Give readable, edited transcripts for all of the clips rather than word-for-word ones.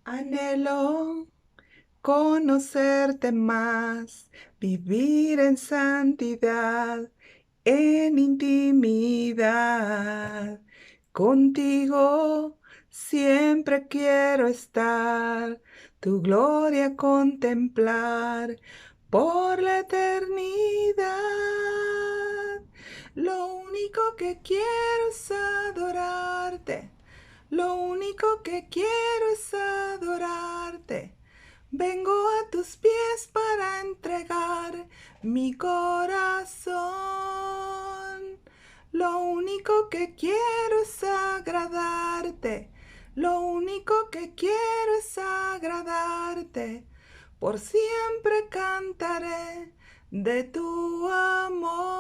Anhelo conocerte más, vivir en santidad, en intimidad. Contigo siempre quiero estar, tu gloria contemplar por la eternidad. Lo único que quiero es adorarte. Lo único que quiero es adorarte. Vengo a tus pies para entregar mi corazón. Lo único que quiero es agradarte. Lo único que quiero es agradarte. Por siempre cantaré de tu amor.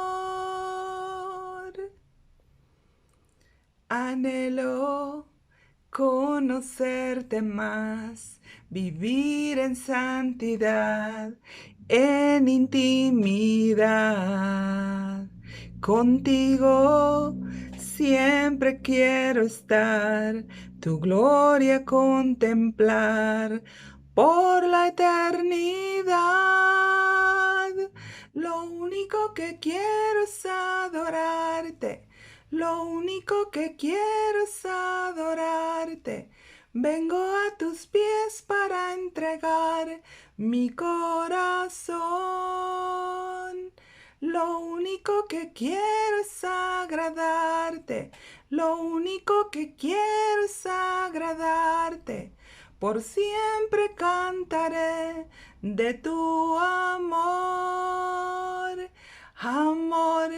Anhelo conocerte más, vivir en santidad, en intimidad. Contigo siempre quiero estar, tu gloria contemplar por la eternidad. Lo único que quiero es adorarte. Lo único que quiero es adorarte. Vengo a tus pies para entregar mi corazón. Lo único que quiero es agradarte. Lo único que quiero es agradarte. Por siempre cantaré de tu amor. Amor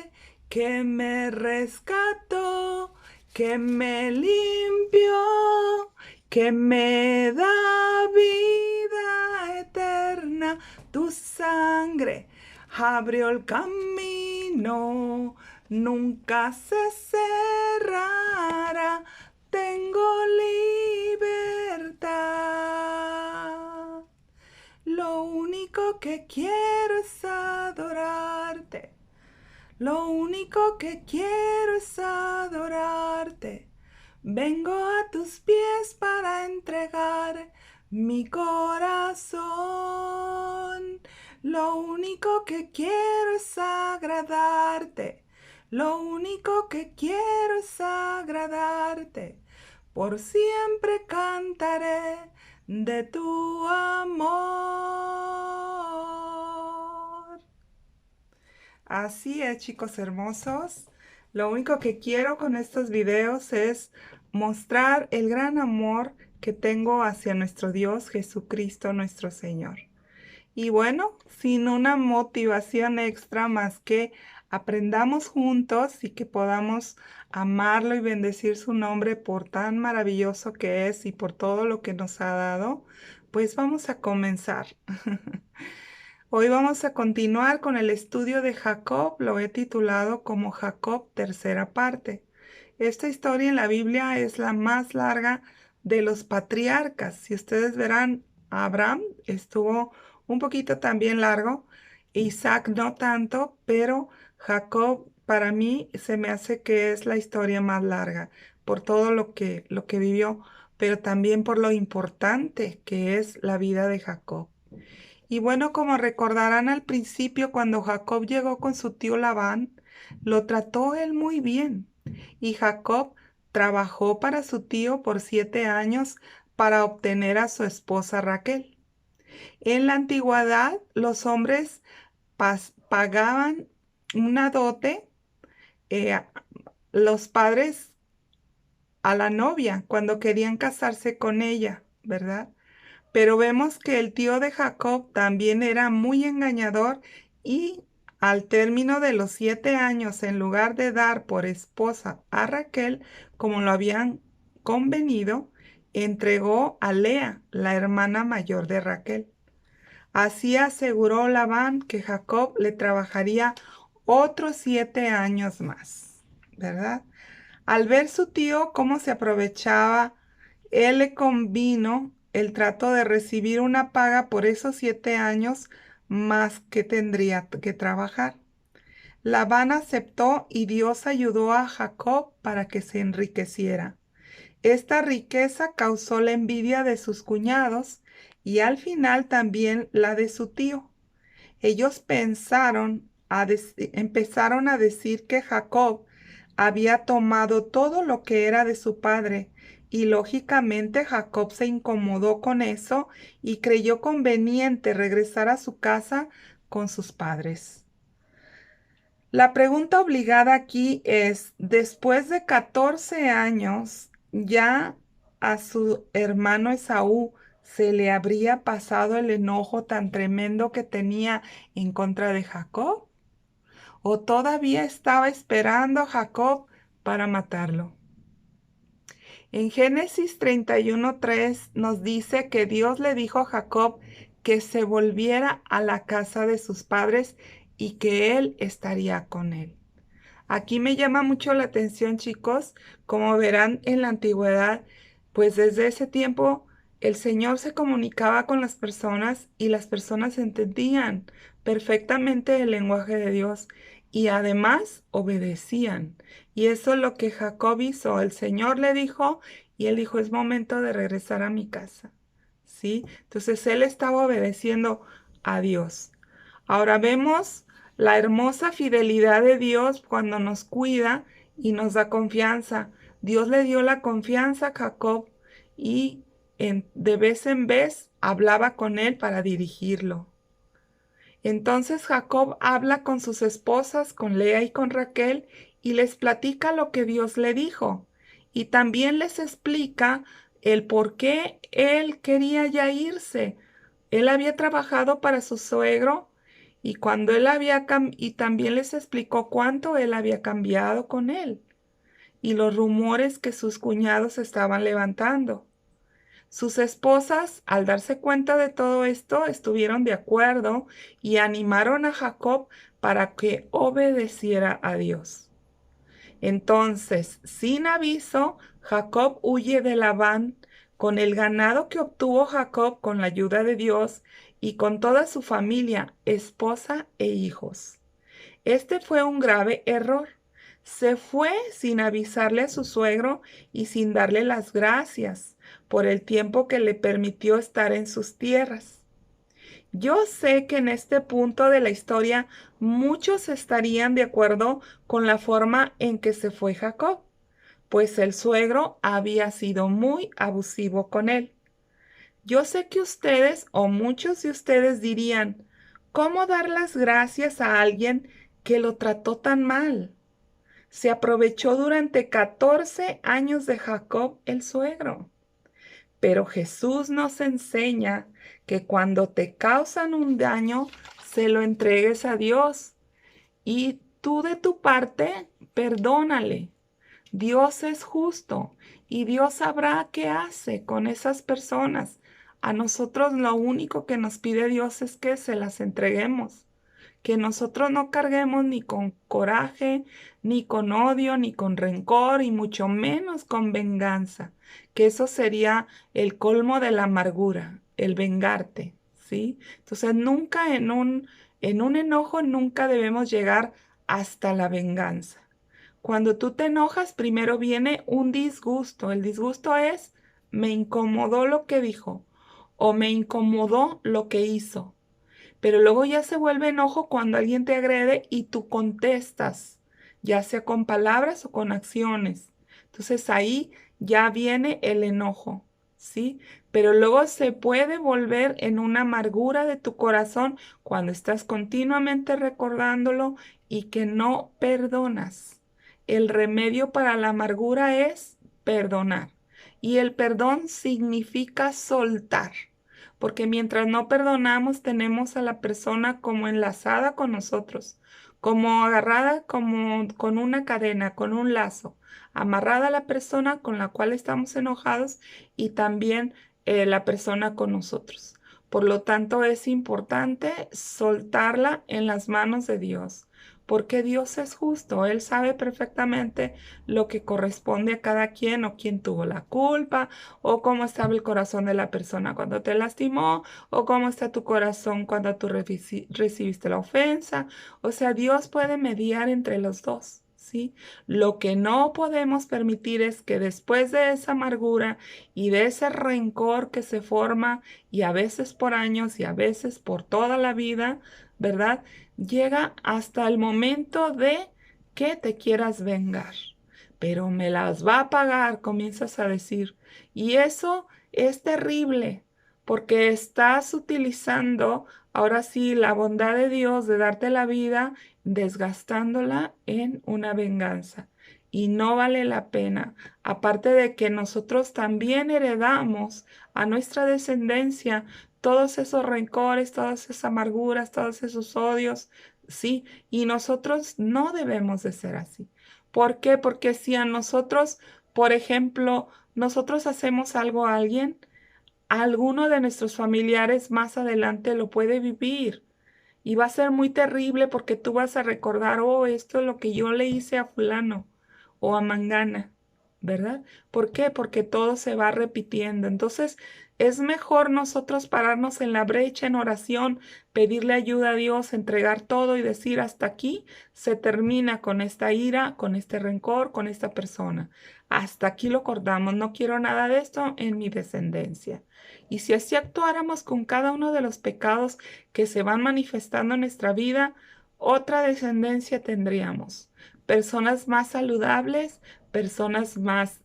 que me rescató, que me limpió, que me da vida eterna. Tu sangre abrió el camino, nunca se cerrará. Tengo libertad. Lo único que quiero es adorarte. Lo único que quiero es adorarte. Vengo a tus pies para entregar mi corazón. Lo único que quiero es agradarte. Lo único que quiero es agradarte. Por siempre cantaré de tu amor. Así es, chicos hermosos. Lo único que quiero con estos videos es mostrar el gran amor que tengo hacia nuestro Dios Jesucristo, nuestro Señor. Y bueno, sin una motivación extra más que aprendamos juntos y que podamos amarlo y bendecir su nombre por tan maravilloso que es y por todo lo que nos ha dado, pues vamos a comenzar. Hoy vamos a continuar con el estudio de Jacob, lo he titulado como Jacob tercera parte. Esta historia en la Biblia es la más larga de los patriarcas. Si ustedes verán, Abraham estuvo un poquito también largo, Isaac no tanto, pero Jacob para mí se me hace que es la historia más larga por todo lo que vivió, pero también por lo importante que es la vida de Jacob. Y bueno, como recordarán al principio, cuando Jacob llegó con su tío Labán, lo trató él muy bien. Y Jacob trabajó para su tío por 7 años para obtener a su esposa Raquel. En la antigüedad, los hombres pagaban una dote, a los padres a la novia cuando querían casarse con ella, ¿verdad? Pero vemos que el tío de Jacob también era muy engañador y al término de los 7 años, en lugar de dar por esposa a Raquel, como lo habían convenido, entregó a Lea, la hermana mayor de Raquel. Así aseguró Labán que Jacob le trabajaría otros 7 años más, ¿verdad? Al ver su tío cómo se aprovechaba, él le convino el trato de recibir una paga por esos 7 años más que tendría que trabajar. Labán aceptó y Dios ayudó a Jacob para que se enriqueciera. Esta riqueza causó la envidia de sus cuñados y al final también la de su tío. Ellos empezaron a decir que Jacob había tomado todo lo que era de su padre, y lógicamente Jacob se incomodó con eso y creyó conveniente regresar a su casa con sus padres. La pregunta obligada aquí es, después de 14 años, ¿ya a su hermano Esaú se le habría pasado el enojo tan tremendo que tenía en contra de Jacob? ¿O todavía estaba esperando a Jacob para matarlo? En Génesis 31:3 nos dice que Dios le dijo a Jacob que se volviera a la casa de sus padres y que él estaría con él. Aquí me llama mucho la atención, chicos, como verán en la antigüedad, pues desde ese tiempo el Señor se comunicaba con las personas y las personas entendían perfectamente el lenguaje de Dios y además obedecían. Y eso es lo que Jacob hizo. El Señor le dijo y él dijo, es momento de regresar a mi casa. ¿Sí? Entonces él estaba obedeciendo a Dios. Ahora vemos la hermosa fidelidad de Dios cuando nos cuida y nos da confianza. Dios le dio la confianza a Jacob y de vez en vez hablaba con él para dirigirlo. Entonces Jacob habla con sus esposas, con Lea y con Raquel, y les platica lo que Dios le dijo. Y también les explica el por qué él quería ya irse. Él había trabajado para su suegro y cuando y también les explicó cuánto él había cambiado con él y los rumores que sus cuñados estaban levantando. Sus esposas, al darse cuenta de todo esto, estuvieron de acuerdo y animaron a Jacob para que obedeciera a Dios. Entonces, sin aviso, Jacob huye de Labán con el ganado que obtuvo Jacob con la ayuda de Dios y con toda su familia, esposa e hijos. Este fue un grave error. Se fue sin avisarle a su suegro y sin darle las gracias por el tiempo que le permitió estar en sus tierras. Yo sé que en este punto de la historia muchos estarían de acuerdo con la forma en que se fue Jacob, pues el suegro había sido muy abusivo con él. Yo sé que ustedes o muchos de ustedes dirían, ¿cómo dar las gracias a alguien que lo trató tan mal? Se aprovechó durante 14 años de Jacob el suegro. Pero Jesús nos enseña que cuando te causan un daño, se lo entregues a Dios y tú de tu parte, perdónale. Dios es justo y Dios sabrá qué hace con esas personas. A nosotros lo único que nos pide Dios es que se las entreguemos, que nosotros no carguemos ni con coraje, ni con odio, ni con rencor, y mucho menos con venganza, que eso sería el colmo de la amargura, el vengarte, ¿sí? Entonces nunca en un enojo nunca debemos llegar hasta la venganza. Cuando tú te enojas, primero viene un disgusto. El disgusto es, me incomodó lo que dijo o me incomodó lo que hizo. Pero luego ya se vuelve enojo cuando alguien te agrede y tú contestas, ya sea con palabras o con acciones. Entonces ahí ya viene el enojo, ¿sí? Pero luego se puede volver en una amargura de tu corazón cuando estás continuamente recordándolo y que no perdonas. El remedio para la amargura es perdonar. Y el perdón significa soltar, porque mientras no perdonamos tenemos a la persona como enlazada con nosotros, como agarrada como con una cadena, con un lazo, amarrada a la persona con la cual estamos enojados y también la persona con nosotros. Por lo tanto, es importante soltarla en las manos de Dios, porque Dios es justo. Él sabe perfectamente lo que corresponde a cada quien o quién tuvo la culpa o cómo estaba el corazón de la persona cuando te lastimó, o cómo está tu corazón cuando tú recibiste la ofensa. O sea, Dios puede mediar entre los dos, ¿sí? Lo que no podemos permitir es que después de esa amargura y de ese rencor que se forma, y a veces por años y a veces por toda la vida, ¿verdad? Llega hasta el momento de que te quieras vengar. Pero me las va a pagar, comienzas a decir. Y eso es terrible, porque estás utilizando ahora sí la bondad de Dios de darte la vida, desgastándola en una venganza. Y no vale la pena. Aparte de que nosotros también heredamos a nuestra descendencia todos esos rencores, todas esas amarguras, todos esos odios, ¿sí? Y nosotros no debemos de ser así. ¿Por qué? Porque si a nosotros, por ejemplo, nosotros hacemos algo a alguien, alguno de nuestros familiares más adelante lo puede vivir. Y va a ser muy terrible porque tú vas a recordar, oh, esto es lo que yo le hice a fulano o a mangana, ¿verdad? ¿Por qué? Porque todo se va repitiendo. Entonces, es mejor nosotros pararnos en la brecha en oración, pedirle ayuda a Dios, entregar todo y decir, hasta aquí se termina con esta ira, con este rencor, con esta persona. Hasta aquí lo cortamos. No quiero nada de esto en mi descendencia. Y si así actuáramos con cada uno de los pecados que se van manifestando en nuestra vida, otra descendencia tendríamos. Personas más saludables, personas más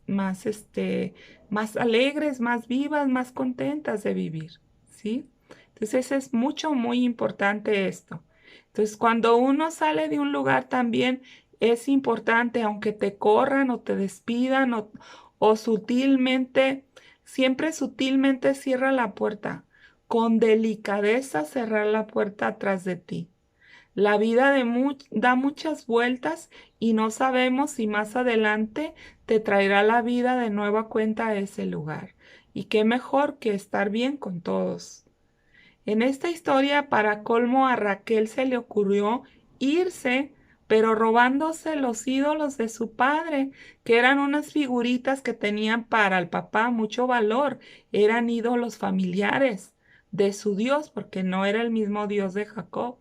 alegres, más vivas, más contentas de vivir, ¿sí? Entonces es muy importante esto. Entonces, cuando uno sale de un lugar también es importante, aunque te corran o te despidan o sutilmente, siempre sutilmente cierra la puerta. Con delicadeza cerrar la puerta atrás de ti. La vida da muchas vueltas y no sabemos si más adelante te traerá la vida de nueva cuenta a ese lugar. Y qué mejor que estar bien con todos. En esta historia, para colmo, a Raquel se le ocurrió irse, pero robándose los ídolos de su padre, que eran unas figuritas que tenían para el papá mucho valor. Eran ídolos familiares de su Dios, porque no era el mismo Dios de Jacob.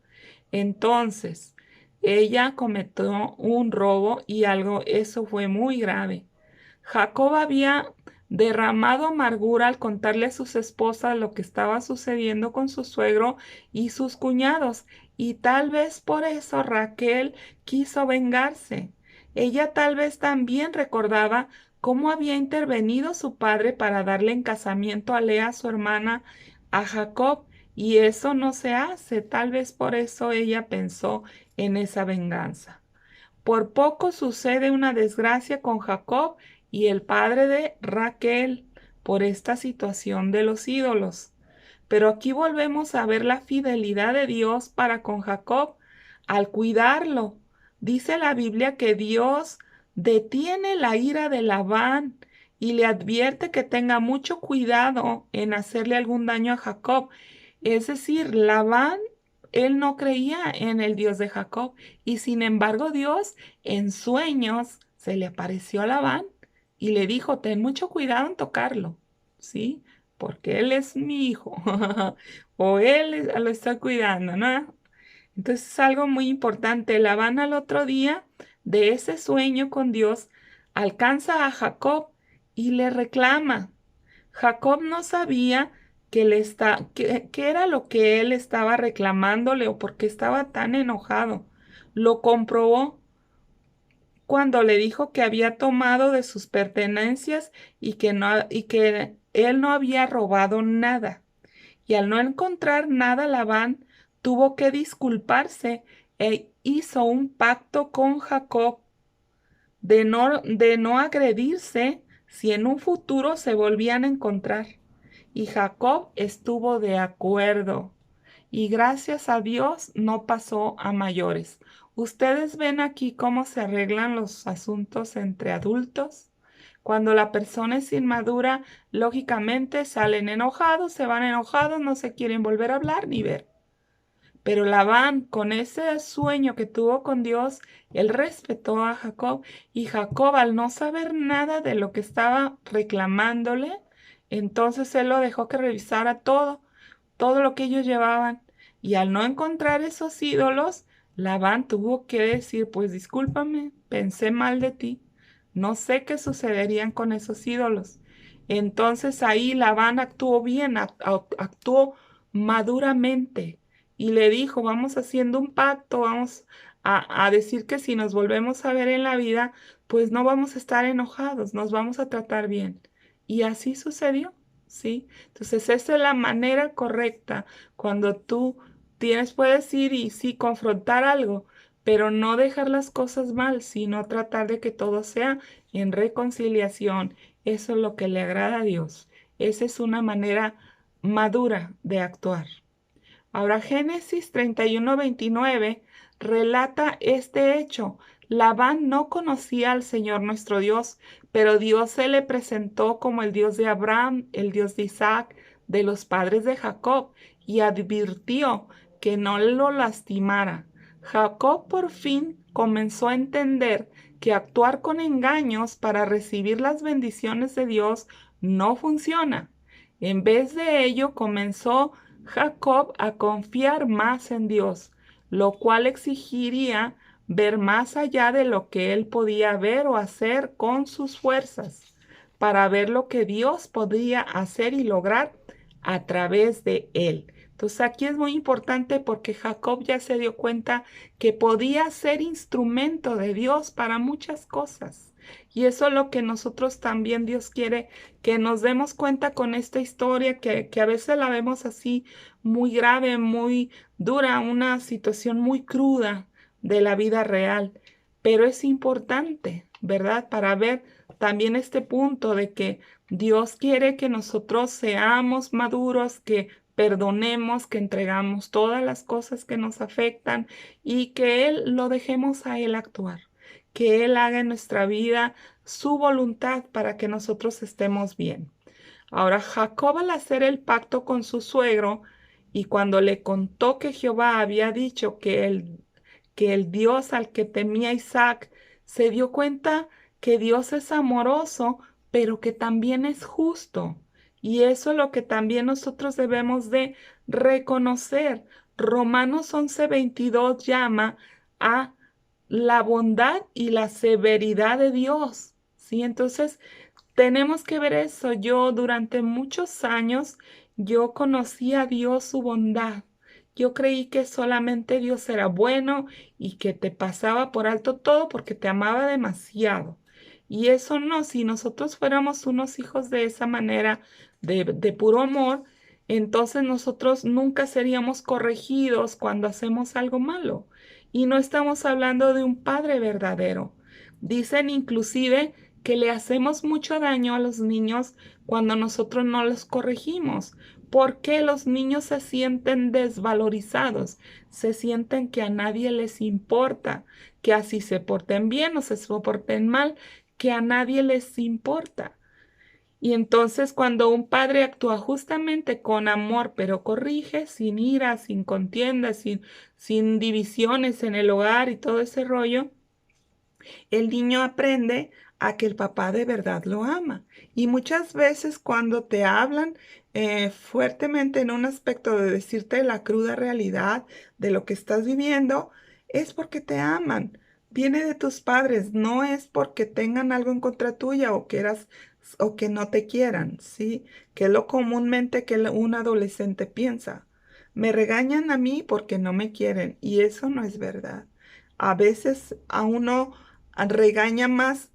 Entonces, ella cometió un robo y eso fue muy grave. Jacob había derramado amargura al contarle a sus esposas lo que estaba sucediendo con su suegro y sus cuñados, y tal vez por eso Raquel quiso vengarse. Ella tal vez también recordaba cómo había intervenido su padre para darle en casamiento a Lea, su hermana, a Jacob, y eso no se hace. Tal vez por eso ella pensó en esa venganza. Por poco sucede una desgracia con Jacob y el padre de Raquel por esta situación de los ídolos. Pero aquí volvemos a ver la fidelidad de Dios para con Jacob al cuidarlo. Dice la Biblia que Dios detiene la ira de Labán y le advierte que tenga mucho cuidado en hacerle algún daño a Jacob. Es decir, Labán, él no creía en el Dios de Jacob y sin embargo Dios en sueños se le apareció a Labán y le dijo, ten mucho cuidado en tocarlo, ¿sí? Porque él es mi hijo o lo está cuidando, ¿no? Entonces es algo muy importante. Labán al otro día de ese sueño con Dios alcanza a Jacob y le reclama. Jacob no sabía qué era lo que él estaba reclamándole o por qué estaba tan enojado. Lo comprobó cuando le dijo que había tomado de sus pertenencias y que él no había robado nada. Y al no encontrar nada, Labán tuvo que disculparse e hizo un pacto con Jacob de no agredirse si en un futuro se volvían a encontrar. Y Jacob estuvo de acuerdo. Y gracias a Dios no pasó a mayores. ¿Ustedes ven aquí cómo se arreglan los asuntos entre adultos? Cuando la persona es inmadura, lógicamente salen enojados, se van enojados, no se quieren volver a hablar ni ver. Pero Labán, con ese sueño que tuvo con Dios, él respetó a Jacob y Jacob, al no saber nada de lo que estaba reclamándole, entonces él lo dejó que revisara todo lo que ellos llevaban. Y al no encontrar esos ídolos, Labán tuvo que decir, pues discúlpame, pensé mal de ti, no sé qué sucederían con esos ídolos. Entonces ahí Labán actuó bien, actuó maduramente y le dijo, vamos haciendo un pacto, vamos a decir que si nos volvemos a ver en la vida, pues no vamos a estar enojados, nos vamos a tratar bien. Y así sucedió, ¿sí? Entonces esa es la manera correcta cuando tú puedes ir y sí confrontar algo, pero no dejar las cosas mal, sino tratar de que todo sea en reconciliación. Eso es lo que le agrada a Dios. Esa es una manera madura de actuar. Ahora Génesis 31:29 relata este hecho. Labán no conocía al Señor nuestro Dios, pero Dios se le presentó como el Dios de Abraham, el Dios de Isaac, de los padres de Jacob, y advirtió que no lo lastimara. Jacob por fin comenzó a entender que actuar con engaños para recibir las bendiciones de Dios no funciona. En vez de ello, comenzó Jacob a confiar más en Dios, lo cual exigiría ver más allá de lo que él podía ver o hacer con sus fuerzas, para ver lo que Dios podría hacer y lograr a través de él. Entonces aquí es muy importante porque Jacob ya se dio cuenta que podía ser instrumento de Dios para muchas cosas. Y eso es lo que nosotros también Dios quiere que nos demos cuenta con esta historia, que a veces la vemos así muy grave, muy dura, una situación muy cruda de la vida real. Pero es importante, ¿verdad? Para ver también este punto de que Dios quiere que nosotros seamos maduros, que perdonemos, que entregamos todas las cosas que nos afectan y que Él lo dejemos a Él actuar, que Él haga en nuestra vida su voluntad para que nosotros estemos bien. Ahora Jacob al hacer el pacto con su suegro y cuando le contó que Jehová había dicho que el Dios al que temía Isaac, se dio cuenta que Dios es amoroso, pero que también es justo. Y eso es lo que también nosotros debemos de reconocer. Romanos 11:22 llama a la bondad y la severidad de Dios. ¿Sí? Entonces, tenemos que ver eso. Yo durante muchos años, yo conocí a Dios, su bondad. Yo creí que solamente Dios era bueno y que te pasaba por alto todo porque te amaba demasiado. Y eso no, si nosotros fuéramos unos hijos de esa manera, de puro amor, entonces nosotros nunca seríamos corregidos cuando hacemos algo malo. Y no estamos hablando de un padre verdadero. Dicen inclusive que le hacemos mucho daño a los niños cuando nosotros no los corregimos, porque los niños se sienten desvalorizados, se sienten que a nadie les importa, que así se porten bien o se porten mal, que a nadie les importa. Y entonces cuando un padre actúa justamente con amor, pero corrige sin ira, sin contienda, sin divisiones en el hogar y todo ese rollo, el niño aprende a que el papá de verdad lo ama. Y muchas veces cuando te hablan fuertemente en un aspecto de decirte la cruda realidad de lo que estás viviendo, es porque te aman. Viene de tus padres, no es porque tengan algo en contra tuya o que no te quieran, ¿sí? Que es lo comúnmente que un adolescente piensa. Me regañan a mí porque no me quieren y eso no es verdad. A veces a uno regaña más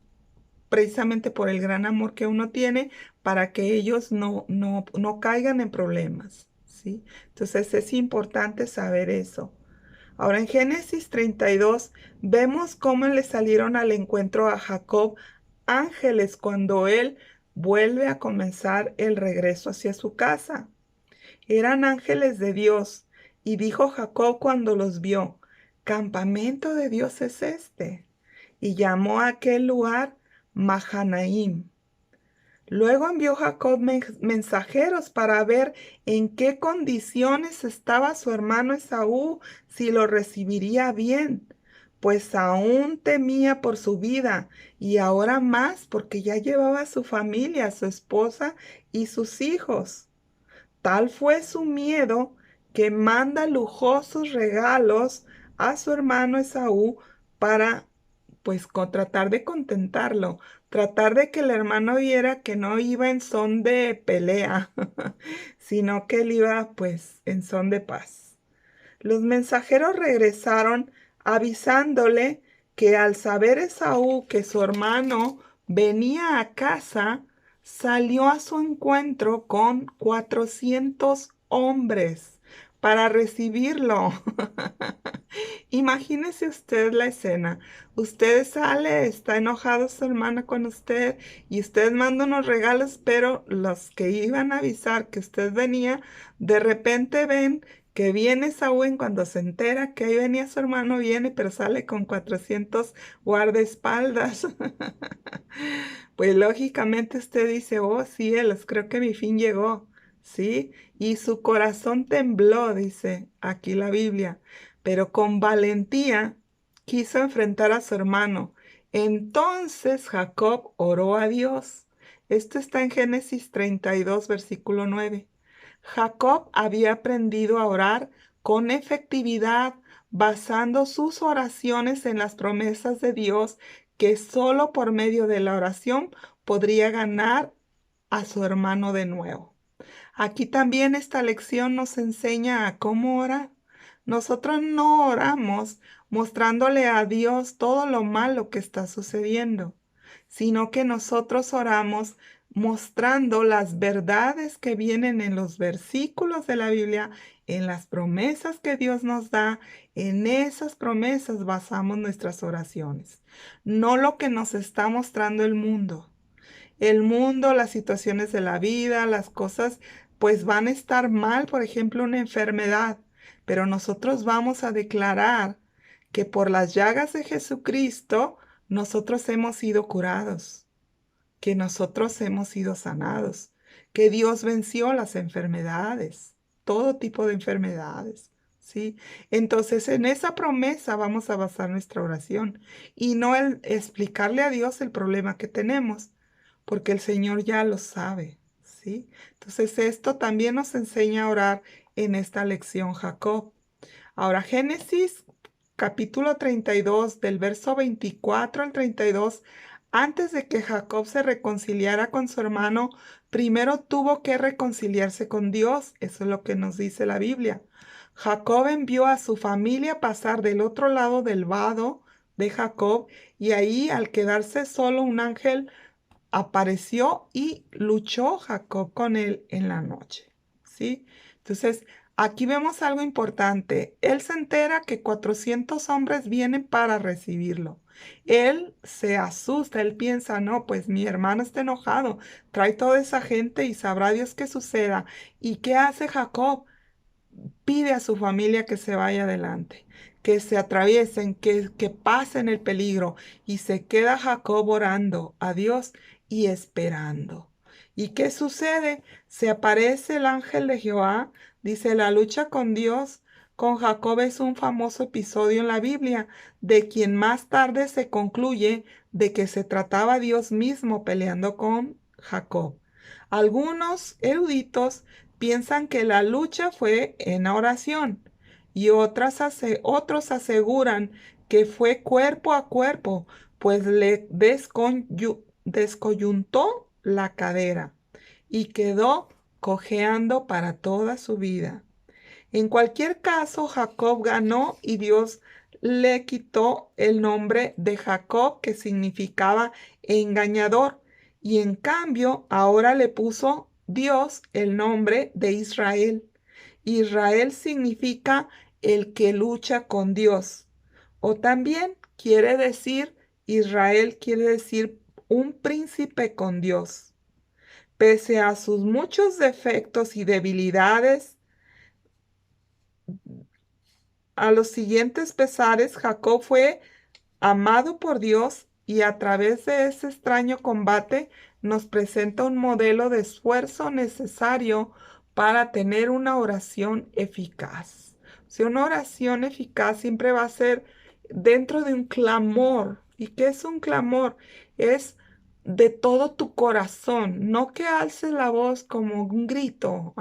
precisamente por el gran amor que uno tiene para que ellos no caigan en problemas, ¿sí? Entonces es importante saber eso. Ahora en Génesis 32 vemos cómo le salieron al encuentro a Jacob ángeles cuando él vuelve a comenzar el regreso hacia su casa. Eran ángeles de Dios y dijo Jacob cuando los vio, campamento de Dios es este, y llamó a aquel lugar Mahanaim. Luego envió Jacob mensajeros para ver en qué condiciones estaba su hermano Esaú, si lo recibiría bien, pues aún temía por su vida y ahora más porque ya llevaba a su familia, a su esposa y sus hijos. Tal fue su miedo que manda lujosos regalos a su hermano Esaú para pues tratar de contentarlo, tratar de que el hermano viera que no iba en son de pelea, sino que él iba pues en son de paz. Los mensajeros regresaron avisándole que al saber Esaú que su hermano venía a casa, salió a su encuentro con 400 hombres para recibirlo. Imagínese usted la escena. Usted sale, está enojado su hermana con usted y usted manda unos regalos, pero los que iban a avisar que usted venía, de repente ven que viene Saúl. Cuando se entera que ahí venía su hermano, viene, pero sale con 400 guardaespaldas. Pues lógicamente usted dice, oh cielos, creo que mi fin llegó, ¿sí? Y su corazón tembló, dice aquí la Biblia, pero con valentía quiso enfrentar a su hermano. Entonces Jacob oró a Dios. Esto está en Génesis 32, versículo 9. Jacob había aprendido a orar con efectividad, basando sus oraciones en las promesas de Dios, que solo por medio de la oración podría ganar a su hermano de nuevo. Aquí también esta lección nos enseña a cómo orar. Nosotros no oramos mostrándole a Dios todo lo malo que está sucediendo, sino que nosotros oramos mostrando las verdades que vienen en los versículos de la Biblia, en las promesas que Dios nos da. En esas promesas basamos nuestras oraciones, no lo que nos está mostrando el mundo. El mundo, las situaciones de la vida, las cosas, pues van a estar mal, por ejemplo, una enfermedad, pero nosotros vamos a declarar que por las llagas de Jesucristo nosotros hemos sido curados, que nosotros hemos sido sanados, que Dios venció las enfermedades, todo tipo de enfermedades, ¿sí? Entonces, en esa promesa vamos a basar nuestra oración y no el explicarle a Dios el problema que tenemos, porque el Señor ya lo sabe, ¿sí? Entonces, esto también nos enseña a orar en esta lección Jacob. Ahora, Génesis capítulo 32, del verso 24 al 32, antes de que Jacob se reconciliara con su hermano, primero tuvo que reconciliarse con Dios. Eso es lo que nos dice la Biblia. Jacob envió a su familia a pasar del otro lado del vado de Jacob, y ahí, al quedarse solo, un ángel apareció y luchó Jacob con él en la noche, ¿sí? Entonces, aquí vemos algo importante. Él se entera que 400 hombres vienen para recibirlo. Él se asusta, él piensa, no, pues mi hermano está enojado, trae toda esa gente y sabrá Dios qué suceda. ¿Y qué hace Jacob? Pide a su familia que se vaya adelante, que se atraviesen, que pasen el peligro. Y se queda Jacob orando a Dios y esperando. ¿Y qué sucede? Se aparece el ángel de Jehová. Dice, la lucha con Dios, con Jacob, es un famoso episodio en la Biblia, de quien más tarde se concluye de que se trataba Dios mismo peleando con Jacob. Algunos eruditos piensan que la lucha fue en oración, y otros aseguran que fue cuerpo a cuerpo, pues le descoyuntó la cadera y quedó cojeando para toda su vida. En cualquier caso, Jacob ganó y Dios le quitó el nombre de Jacob, que significaba engañador, y en cambio ahora le puso Dios el nombre de Israel. Israel significa el que lucha con Dios. O también Israel quiere decir un príncipe con Dios. Pese a sus muchos defectos y debilidades, a los siguientes pesares, Jacob fue amado por Dios, y a través de ese extraño combate nos presenta un modelo de esfuerzo necesario para tener una oración eficaz. O sea, una oración eficaz siempre va a ser dentro de un clamor. ¿Y qué es un clamor? Es de todo tu corazón, no que alces la voz como un grito.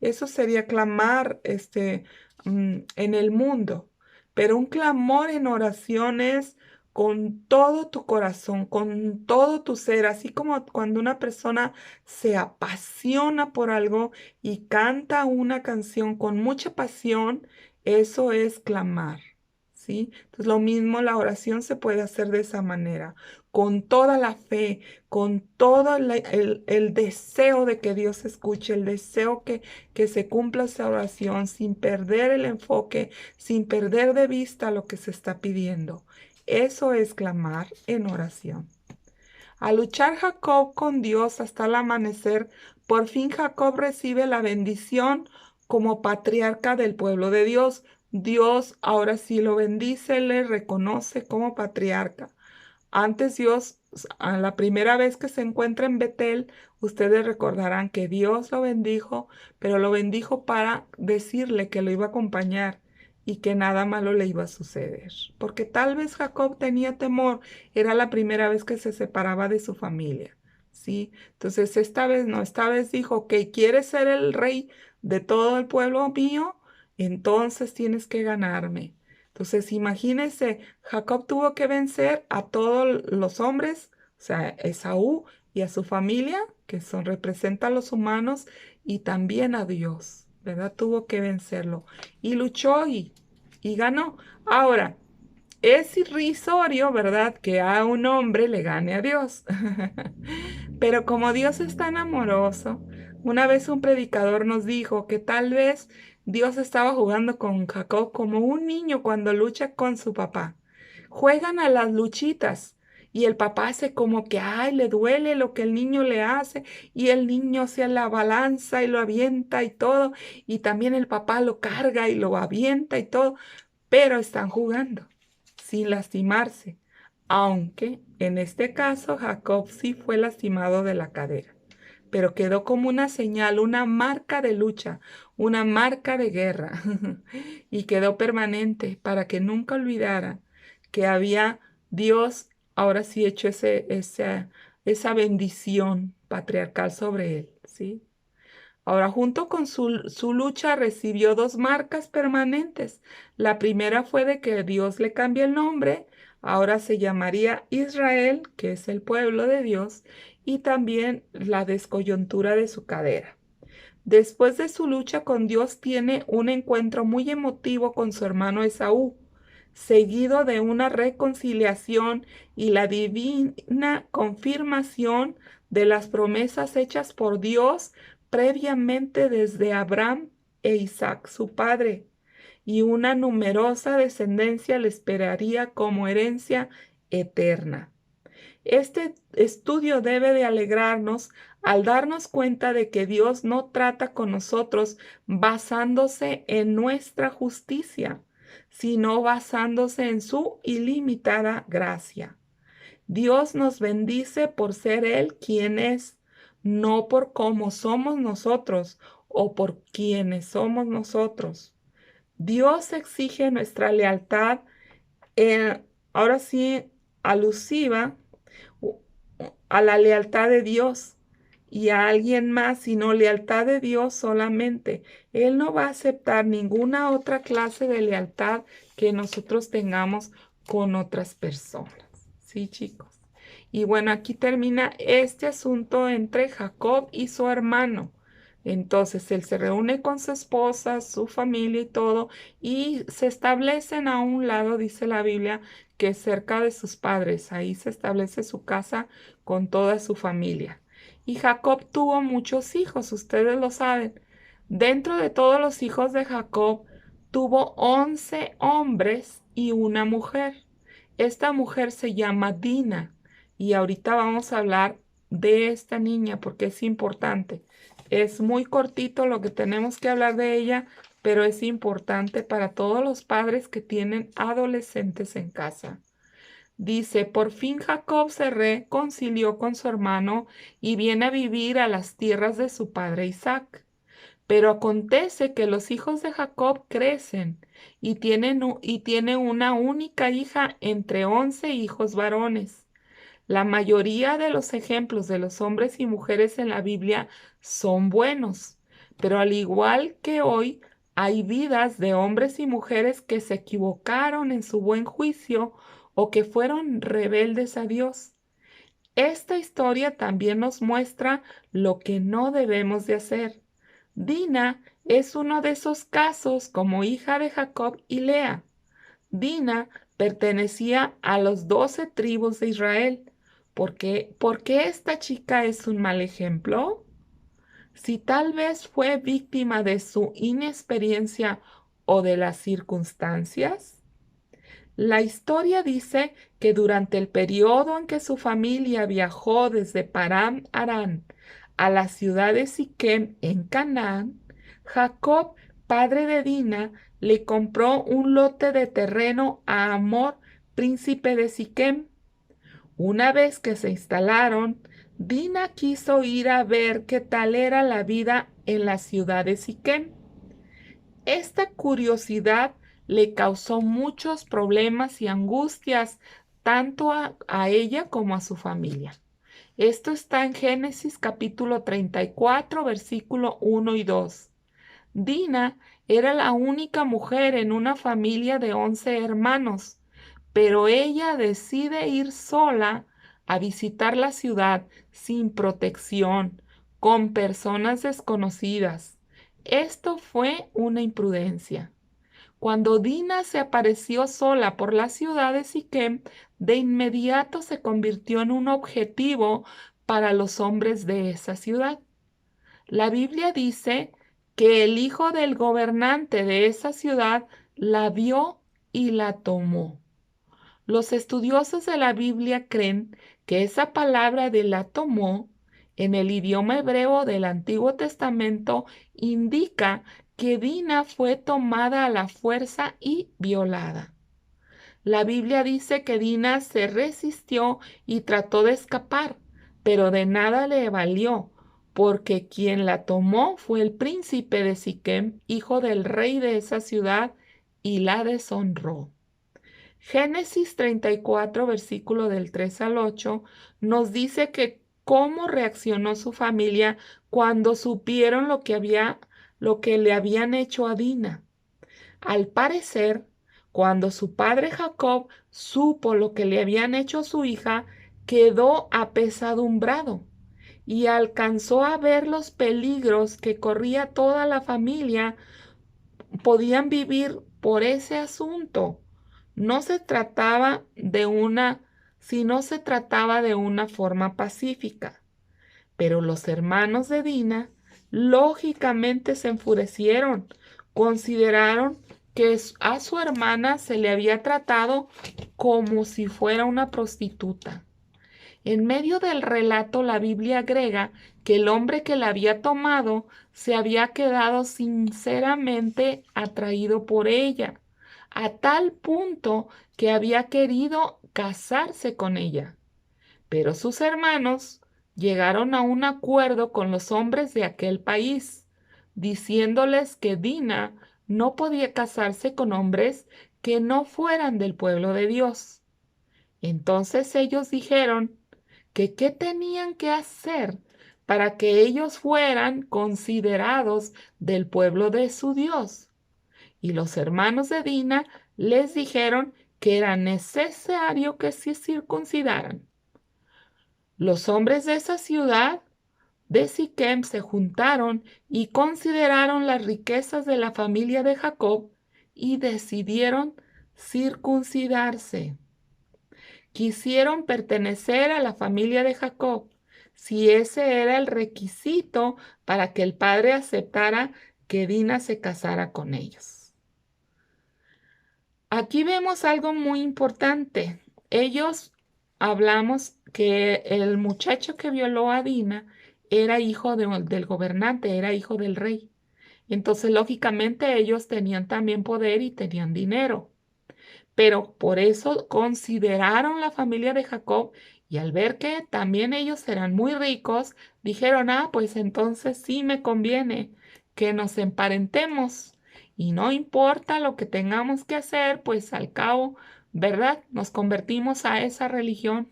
Eso sería clamar en el mundo. pero un clamor en oración es con todo tu corazón, con todo tu ser, así como cuando una persona se apasiona por algo y canta una canción con mucha pasión, eso es clamar, ¿sí? Entonces lo mismo la oración se puede hacer de esa manera, con toda la fe, con todo el deseo de que Dios escuche, el deseo que se cumpla esa oración sin perder el enfoque, sin perder de vista lo que se está pidiendo. Eso es clamar en oración. Al luchar Jacob con Dios hasta el amanecer, por fin Jacob recibe la bendición como patriarca del pueblo de Dios. Dios ahora sí lo bendice, le reconoce como patriarca. Antes Dios, a la primera vez que se encuentra en Betel, ustedes recordarán que Dios lo bendijo, pero lo bendijo para decirle que lo iba a acompañar y que nada malo le iba a suceder. Porque tal vez Jacob tenía temor, era la primera vez que se separaba de su familia, ¿sí? Entonces esta vez no, esta vez dijo que ¿quieres ser el rey de todo el pueblo mío? Entonces tienes que ganarme. Entonces, imagínense, Jacob tuvo que vencer a todos los hombres, o sea, Esaú y a su familia, que son, representan a los humanos, y también a Dios, ¿verdad? Tuvo que vencerlo. Y luchó y ganó. Ahora, es irrisorio, ¿verdad? Que a un hombre le gane a Dios. Pero como Dios es tan amoroso, una vez un predicador nos dijo que tal vez Dios estaba jugando con Jacob como un niño cuando lucha con su papá. Juegan a las luchitas y el papá hace como que, ay, le duele lo que el niño le hace y el niño se la balanza y lo avienta y todo y también el papá lo carga y lo avienta y todo, pero están jugando sin lastimarse, aunque en este caso Jacob sí fue lastimado de la cadera, pero quedó como una señal, una marca de lucha, una marca de guerra, y quedó permanente para que nunca olvidara que había Dios ahora sí hecho esa bendición patriarcal sobre él, ¿sí? Ahora, junto con su lucha, recibió dos marcas permanentes. La primera fue de que Dios le cambia el nombre, ahora se llamaría Israel, que es el pueblo de Dios, y también la descoyuntura de su cadera. Después de su lucha con Dios, tiene un encuentro muy emotivo con su hermano Esaú, seguido de una reconciliación y la divina confirmación de las promesas hechas por Dios previamente desde Abraham e Isaac, su padre, y una numerosa descendencia le esperaría como herencia eterna. Este estudio debe de alegrarnos al darnos cuenta de que Dios no trata con nosotros basándose en nuestra justicia, sino basándose en su ilimitada gracia. Dios nos bendice por ser Él quien es, no por cómo somos nosotros o por quienes somos nosotros. Dios exige nuestra lealtad, ahora sí, alusiva a la lealtad de Dios y a alguien más, sino lealtad de Dios solamente. Él no va a aceptar ninguna otra clase de lealtad que nosotros tengamos con otras personas. ¿Sí, chicos? Y bueno, aquí termina este asunto entre Jacob y su hermano. Entonces, él se reúne con su esposa, su familia y todo, y se establecen a un lado, dice la Biblia, que es cerca de sus padres. Ahí se establece su casa con toda su familia. Y Jacob tuvo muchos hijos, ustedes lo saben. Dentro de todos los hijos de Jacob, tuvo 11 hombres y una mujer. Esta mujer se llama Dina y ahorita vamos a hablar de esta niña porque es importante. Es muy cortito lo que tenemos que hablar de ella, pero es importante para todos los padres que tienen adolescentes en casa. Dice, por fin Jacob se reconcilió con su hermano y viene a vivir a las tierras de su padre Isaac. Pero acontece que los hijos de Jacob crecen y tiene una única hija entre 11 hijos varones. La mayoría de los ejemplos de los hombres y mujeres en la Biblia son buenos, pero al igual que hoy, Hay vidas de hombres y mujeres que se equivocaron en su buen juicio o que fueron rebeldes a Dios. Esta historia también nos muestra lo que no debemos de hacer. Dina es uno de esos casos como hija de Jacob y Lea. Dina pertenecía a los 12 tribus de Israel. ¿Por qué esta chica es un mal ejemplo? Si tal vez fue víctima de su inexperiencia o de las circunstancias. La historia dice que durante el periodo en que su familia viajó desde Paran Aram a la ciudad de Siquem en Canaán, Jacob, padre de Dina, le compró un lote de terreno a Hamor, príncipe de Siquem. Una vez que se instalaron, Dina quiso ir a ver qué tal era la vida en la ciudad de Siquem. Esta curiosidad le causó muchos problemas y angustias tanto a ella como a su familia. Esto está en Génesis capítulo 34, versículo 1 y 2. Dina era la única mujer en una familia de 11 hermanos, pero ella decide ir sola a visitar la ciudad sin protección, con personas desconocidas. Esto fue una imprudencia. Cuando Dina se apareció sola por la ciudad de Siquem, de inmediato se convirtió en un objetivo para los hombres de esa ciudad. La Biblia dice que el hijo del gobernante de esa ciudad la vio y la tomó. Los estudiosos de la Biblia creen que esa palabra de la tomó en el idioma hebreo del Antiguo Testamento indica que Dina fue tomada a la fuerza y violada. La Biblia dice que Dina se resistió y trató de escapar, pero de nada le valió, porque quien la tomó fue el príncipe de Siquem, hijo del rey de esa ciudad, y la deshonró. Génesis 34, versículo del 3 al 8, nos dice que cómo reaccionó su familia cuando supieron lo que le habían hecho a Dina. Al parecer, cuando su padre Jacob supo lo que le habían hecho a su hija, quedó apesadumbrado y alcanzó a ver los peligros que corría toda la familia, podían vivir por ese asunto. No se trataba de una, si no se trataba de una forma pacífica. Pero los hermanos de Dina lógicamente se enfurecieron, consideraron que a su hermana se le había tratado como si fuera una prostituta. En medio del relato, la Biblia agrega que el hombre que la había tomado se había quedado sinceramente atraído por ella, a tal punto que había querido casarse con ella. Pero sus hermanos llegaron a un acuerdo con los hombres de aquel país, diciéndoles que Dina no podía casarse con hombres que no fueran del pueblo de Dios. Entonces ellos dijeron que qué tenían que hacer para que ellos fueran considerados del pueblo de su Dios. Y los hermanos de Dina les dijeron que era necesario que se circuncidaran. Los hombres de esa ciudad de Siquem se juntaron y consideraron las riquezas de la familia de Jacob y decidieron circuncidarse. Quisieron pertenecer a la familia de Jacob, si ese era el requisito para que el padre aceptara que Dina se casara con ellos. Aquí vemos algo muy importante. Hablamos que el muchacho que violó a Dina era hijo del gobernante, era hijo del rey. Entonces, lógicamente, ellos tenían también poder y tenían dinero. Pero por eso consideraron la familia de Jacob y al ver que también ellos eran muy ricos, dijeron, pues entonces sí me conviene que nos emparentemos y no importa lo que tengamos que hacer, pues al cabo, ¿verdad? Nos convertimos a esa religión,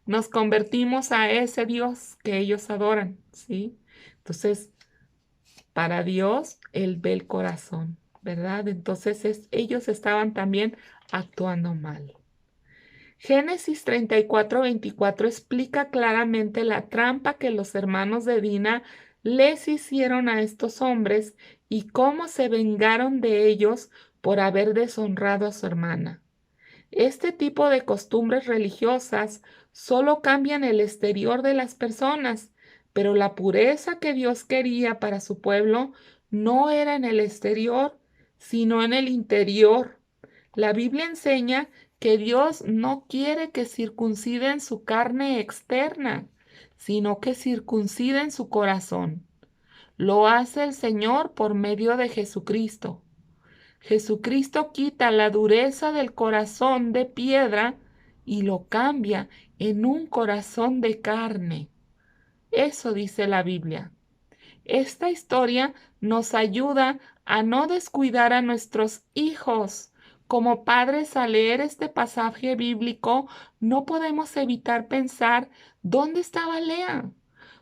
nos convertimos a ese Dios que ellos adoran, ¿sí? Entonces, para Dios Él ve el corazón, ¿verdad? Entonces ellos estaban también actuando mal. Génesis 34:24 explica claramente la trampa que los hermanos de Dina les hicieron a estos hombres y cómo se vengaron de ellos por haber deshonrado a su hermana. Este tipo de costumbres religiosas solo cambian el exterior de las personas, pero la pureza que Dios quería para su pueblo no era en el exterior, sino en el interior. La Biblia enseña que Dios no quiere que circunciden su carne externa, sino que circunciden su corazón. Lo hace el Señor por medio de Jesucristo. Jesucristo quita la dureza del corazón de piedra y lo cambia en un corazón de carne. Eso dice la Biblia. Esta historia nos ayuda a no descuidar a nuestros hijos. Como padres, al leer este pasaje bíblico, no podemos evitar pensar, ¿dónde estaba Lea?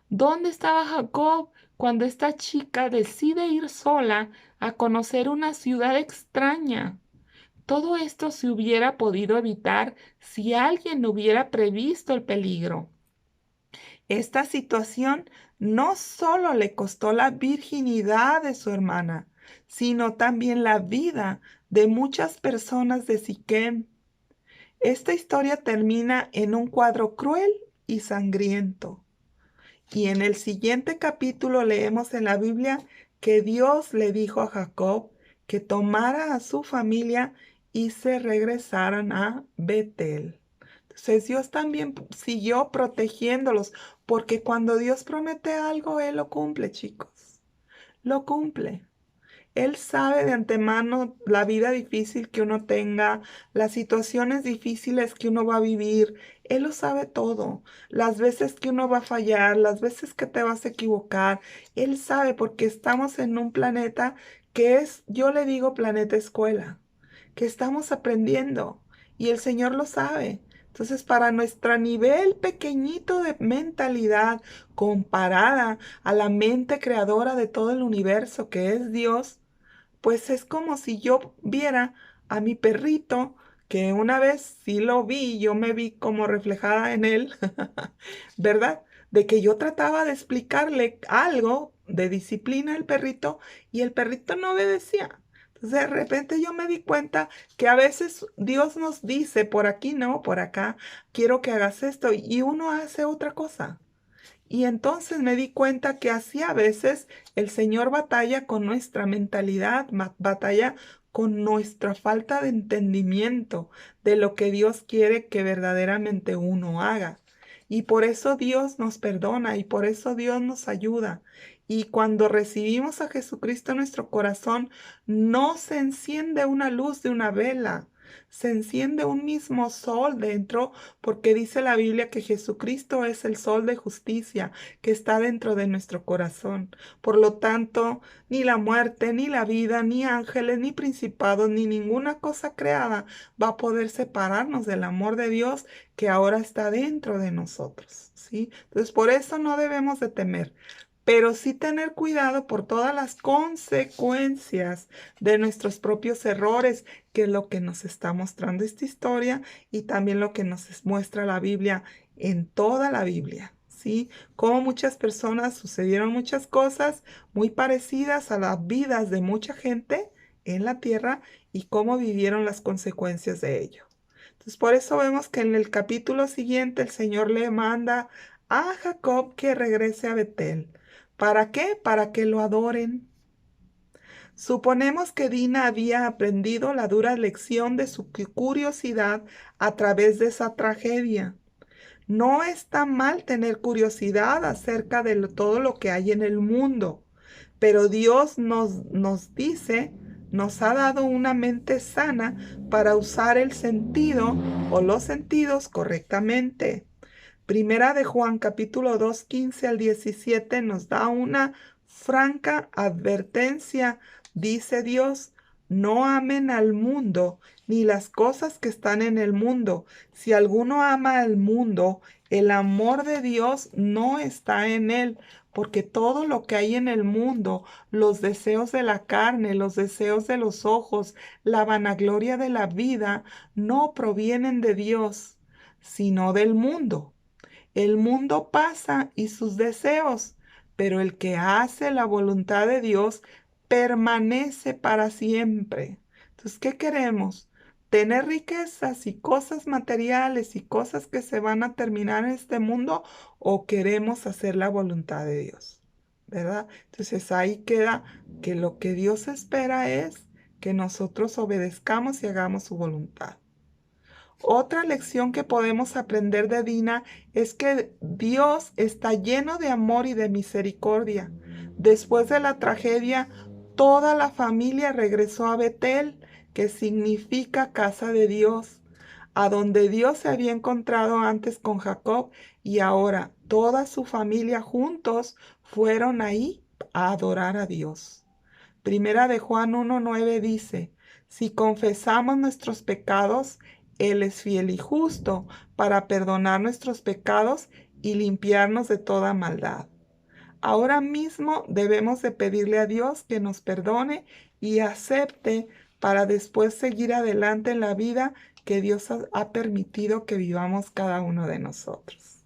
¿Dónde estaba Jacob cuando esta chica decide ir sola a conocer una ciudad extraña? Todo esto se hubiera podido evitar si alguien hubiera previsto el peligro. Esta situación no solo le costó la virginidad de su hermana, sino también la vida de muchas personas de Siquem. Esta historia termina en un cuadro cruel y sangriento. Y en el siguiente capítulo leemos en la Biblia que Dios le dijo a Jacob que tomara a su familia y se regresaran a Betel. Entonces Dios también siguió protegiéndolos, porque cuando Dios promete algo, Él lo cumple, chicos. Lo cumple. Él sabe de antemano la vida difícil que uno tenga, las situaciones difíciles que uno va a vivir. Él lo sabe todo. Las veces que uno va a fallar, las veces que te vas a equivocar. Él sabe porque estamos en un planeta que es, yo le digo planeta escuela, que estamos aprendiendo y el Señor lo sabe. Entonces, para nuestro nivel pequeñito de mentalidad comparada a la mente creadora de todo el universo que es Dios, pues es como si yo viera a mi perrito, que una vez sí lo vi, yo me vi como reflejada en él, ¿verdad? De que yo trataba de explicarle algo de disciplina al perrito y el perrito no obedecía. Entonces de repente yo me di cuenta que a veces Dios nos dice, por aquí no, por acá, quiero que hagas esto, y uno hace otra cosa. Y entonces me di cuenta que así a veces el Señor batalla con nuestra mentalidad, batalla con nuestra falta de entendimiento de lo que Dios quiere que verdaderamente uno haga. Y por eso Dios nos perdona y por eso Dios nos ayuda. Y cuando recibimos a Jesucristo en nuestro corazón, no se enciende una luz de una vela. Se enciende un mismo sol dentro, porque dice la Biblia que Jesucristo es el sol de justicia que está dentro de nuestro corazón. Por lo tanto, ni la muerte, ni la vida, ni ángeles, ni principados, ni ninguna cosa creada va a poder separarnos del amor de Dios que ahora está dentro de nosotros, ¿sí? Entonces, por eso no debemos de temer, pero sí tener cuidado por todas las consecuencias de nuestros propios errores, que es lo que nos está mostrando esta historia y también lo que nos muestra la Biblia en toda la Biblia, ¿sí? Como muchas personas sucedieron muchas cosas muy parecidas a las vidas de mucha gente en la tierra y cómo vivieron las consecuencias de ello. Entonces, por eso vemos que en el capítulo siguiente el Señor le manda a Jacob que regrese a Betel. ¿Para qué? Para que lo adoren. Suponemos que Dina había aprendido la dura lección de su curiosidad a través de esa tragedia. No está mal tener curiosidad acerca de todo lo que hay en el mundo, pero Dios nos dice, nos ha dado una mente sana para usar el sentido o los sentidos correctamente. Primera de Juan, capítulo 2, 15 al 17, nos da una franca advertencia. Dice Dios, no amen al mundo ni las cosas que están en el mundo. Si alguno ama al mundo, el amor de Dios no está en él, porque todo lo que hay en el mundo, los deseos de la carne, los deseos de los ojos, la vanagloria de la vida, no provienen de Dios, sino del mundo. El mundo pasa y sus deseos, pero el que hace la voluntad de Dios permanece para siempre. Entonces, ¿qué queremos? ¿Tener riquezas y cosas materiales y cosas que se van a terminar en este mundo o queremos hacer la voluntad de Dios? ¿Verdad? Entonces ahí queda que lo que Dios espera es que nosotros obedezcamos y hagamos su voluntad. Otra lección que podemos aprender de Dina es que Dios está lleno de amor y de misericordia. Después de la tragedia, toda la familia regresó a Betel, que significa casa de Dios, a donde Dios se había encontrado antes con Jacob, y ahora toda su familia juntos fueron ahí a adorar a Dios. Primera de Juan 1:9 dice, si confesamos nuestros pecados, Él es fiel y justo para perdonar nuestros pecados y limpiarnos de toda maldad. Ahora mismo debemos de pedirle a Dios que nos perdone y acepte para después seguir adelante en la vida que Dios ha permitido que vivamos cada uno de nosotros.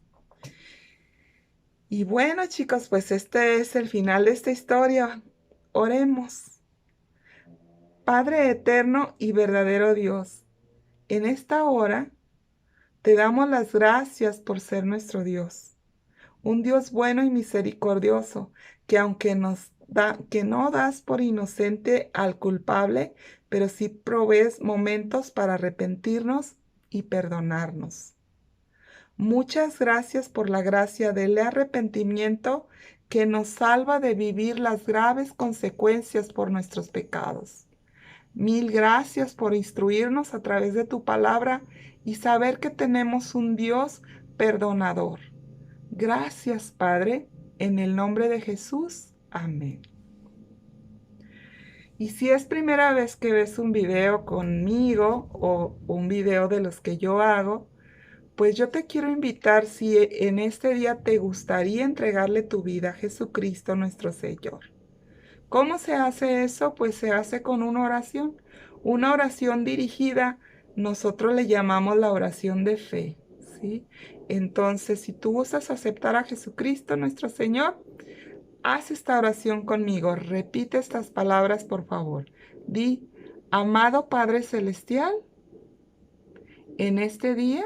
Y bueno, chicos, pues este es el final de esta historia. Oremos. Padre eterno y verdadero Dios, en esta hora te damos las gracias por ser nuestro Dios, un Dios bueno y misericordioso, que aunque que no das por inocente al culpable, pero sí provees momentos para arrepentirnos y perdonarnos. Muchas gracias por la gracia del arrepentimiento que nos salva de vivir las graves consecuencias por nuestros pecados. Mil gracias por instruirnos a través de tu palabra y saber que tenemos un Dios perdonador. Gracias, Padre, en el nombre de Jesús. Amén. Y si es primera vez que ves un video conmigo o un video de los que yo hago, pues yo te quiero invitar si en este día te gustaría entregarle tu vida a Jesucristo nuestro Señor. ¿Cómo se hace eso? Pues se hace con una oración dirigida, nosotros le llamamos la oración de fe, ¿sí? Entonces, si tú gustas aceptar a Jesucristo nuestro Señor, haz esta oración conmigo, repite estas palabras, por favor. Di, amado Padre Celestial, en este día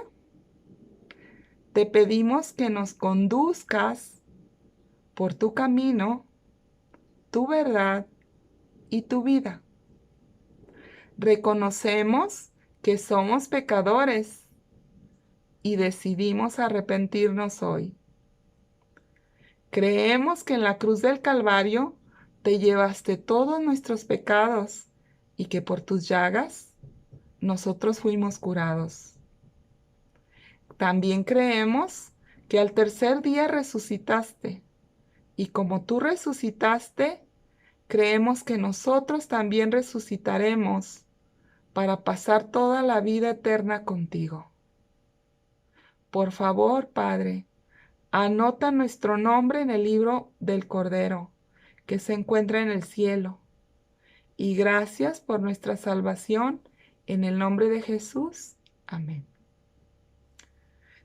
te pedimos que nos conduzcas por tu camino, tu verdad y tu vida. Reconocemos que somos pecadores y decidimos arrepentirnos hoy. Creemos que en la cruz del Calvario te llevaste todos nuestros pecados y que por tus llagas nosotros fuimos curados. También creemos que al tercer día resucitaste y como tú resucitaste, creemos que nosotros también resucitaremos para pasar toda la vida eterna contigo. Por favor, Padre, anota nuestro nombre en el libro del Cordero, que se encuentra en el cielo. Y gracias por nuestra salvación, en el nombre de Jesús. Amén.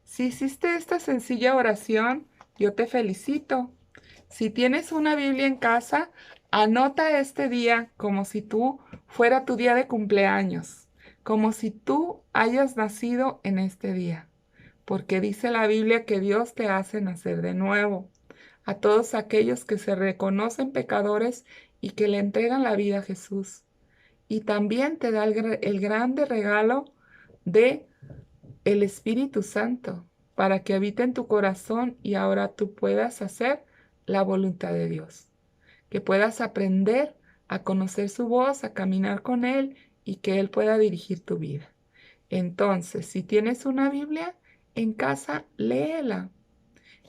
Si hiciste esta sencilla oración, yo te felicito. Si tienes una Biblia en casa, anota este día como si tú fuera tu día de cumpleaños, como si tú hayas nacido en este día, porque dice la Biblia que Dios te hace nacer de nuevo. A todos aquellos que se reconocen pecadores y que le entregan la vida a Jesús. Y también te da el grande regalo de el Espíritu Santo para que habite en tu corazón y ahora tú puedas hacer la voluntad de Dios, que puedas aprender a conocer su voz, a caminar con Él y que Él pueda dirigir tu vida. Entonces, si tienes una Biblia en casa, léela.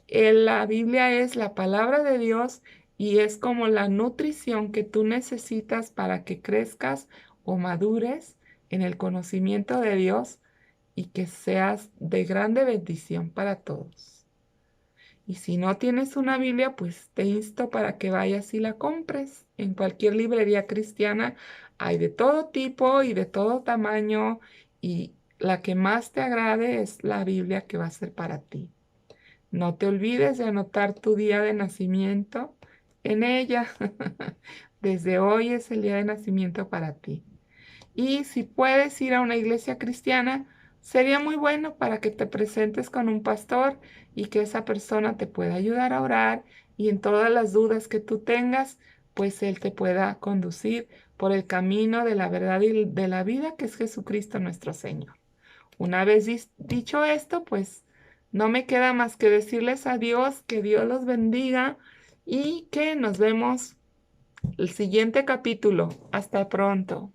La Biblia es la palabra de Dios y es como la nutrición que tú necesitas para que crezcas o madures en el conocimiento de Dios y que seas de grande bendición para todos. Y si no tienes una Biblia, pues te insto para que vayas y la compres. En cualquier librería cristiana hay de todo tipo y de todo tamaño, y la que más te agrade es la Biblia que va a ser para ti. No te olvides de anotar tu día de nacimiento en ella. Desde hoy es el día de nacimiento para ti. Y si puedes ir a una iglesia cristiana, sería muy bueno para que te presentes con un pastor y que esa persona te pueda ayudar a orar, y en todas las dudas que tú tengas, pues Él te pueda conducir por el camino de la verdad y de la vida, que es Jesucristo nuestro Señor. Una vez dicho esto, pues no me queda más que decirles adiós, que Dios los bendiga y que nos vemos el siguiente capítulo. Hasta pronto.